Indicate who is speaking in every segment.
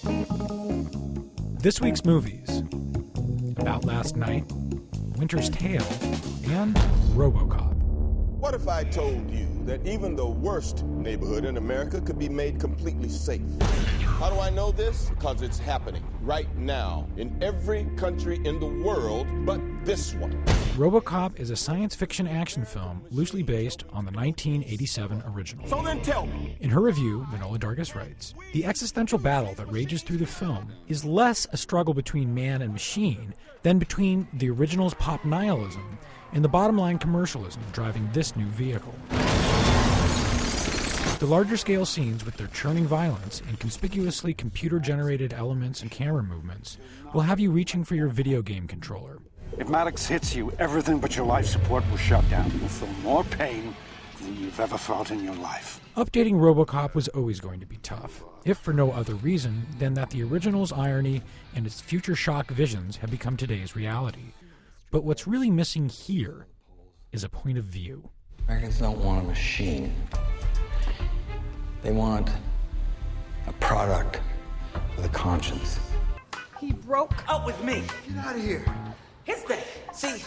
Speaker 1: This week's movies: About Last Night, Winter's Tale, and RoboCop.
Speaker 2: What if I told you that even the worst neighborhood in America could be made completely safe? How do I know this? Because it's happening right now in every country in the world but this one.
Speaker 1: RoboCop is a science fiction action film loosely based on the 1987 original.
Speaker 2: So then tell me.
Speaker 1: In her review, Manohla Dargis writes, "The existential battle that rages through the film is less a struggle between man and machine than between the original's pop nihilism and the bottom-line commercialism driving this new vehicle. The larger-scale scenes with their churning violence and conspicuously computer-generated elements and camera movements will have you reaching for your video game controller.
Speaker 3: If Maddox hits you, everything but your life support will shut down. You'll feel more pain than you've ever felt in your life."
Speaker 1: Updating RoboCop was always going to be tough, if for no other reason than that the original's irony and its future shock visions have become today's reality. But what's really missing here is a point of view.
Speaker 4: Americans don't want a machine. They want a product with a conscience.
Speaker 5: He broke
Speaker 6: Out with me.
Speaker 7: Get out of here.
Speaker 6: His thing. See,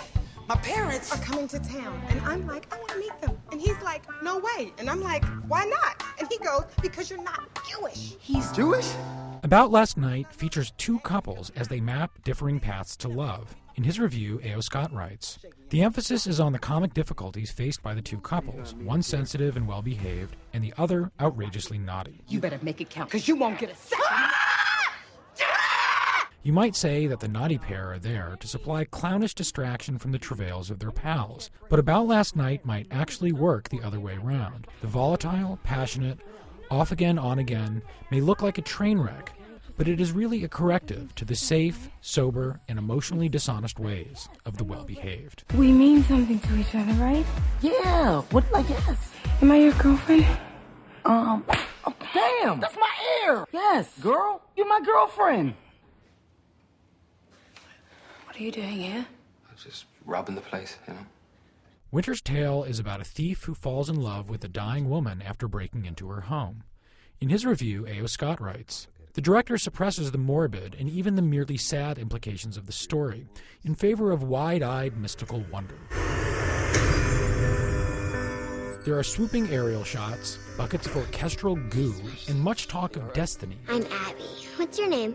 Speaker 6: my parents
Speaker 5: are coming to town. And I'm like, I want to meet them. And he's like, no way. And I'm like, why not? And he goes, because you're not Jewish.
Speaker 7: He's Jewish?
Speaker 1: About Last Night features two couples as they map differing paths to love. In his review, A.O. Scott writes, "The emphasis is on the comic difficulties faced by the two couples, one sensitive and well-behaved, and the other outrageously naughty.
Speaker 5: You better make it count, because you won't get a second."
Speaker 1: You might say that the naughty pair are there to supply clownish distraction from the travails of their pals, but About Last Night might actually work the other way around. The volatile, passionate, off-again, on-again may look like a train wreck, but it is really a corrective to the safe, sober, and emotionally dishonest ways of the well-behaved."
Speaker 8: We mean something to each other, right?
Speaker 7: Yeah, what did I guess?
Speaker 8: Am I your girlfriend?
Speaker 7: Oh, damn, that's my ear. Yes, girl, you're my girlfriend.
Speaker 8: What are you doing here?
Speaker 4: Just robbing the place, you know?
Speaker 1: Winter's Tale is about a thief who falls in love with a dying woman after breaking into her home. In his review, A.O. Scott writes, "The director suppresses the morbid and even the merely sad implications of the story in favor of wide-eyed mystical wonder. There are swooping aerial shots, buckets of orchestral goo, and much talk of destiny.
Speaker 9: I'm Abby. What's your name?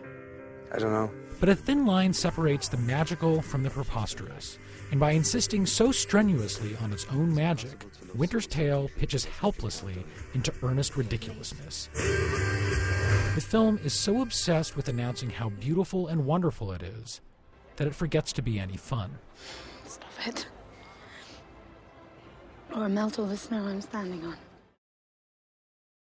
Speaker 4: I don't know.
Speaker 1: But a thin line separates the magical from the preposterous, and by insisting so strenuously on its own magic, Winter's Tale pitches helplessly into earnest ridiculousness. The film is so obsessed with announcing how beautiful and wonderful it is that it forgets to be any fun."
Speaker 8: Stop it. Or melt all the snow I'm standing on.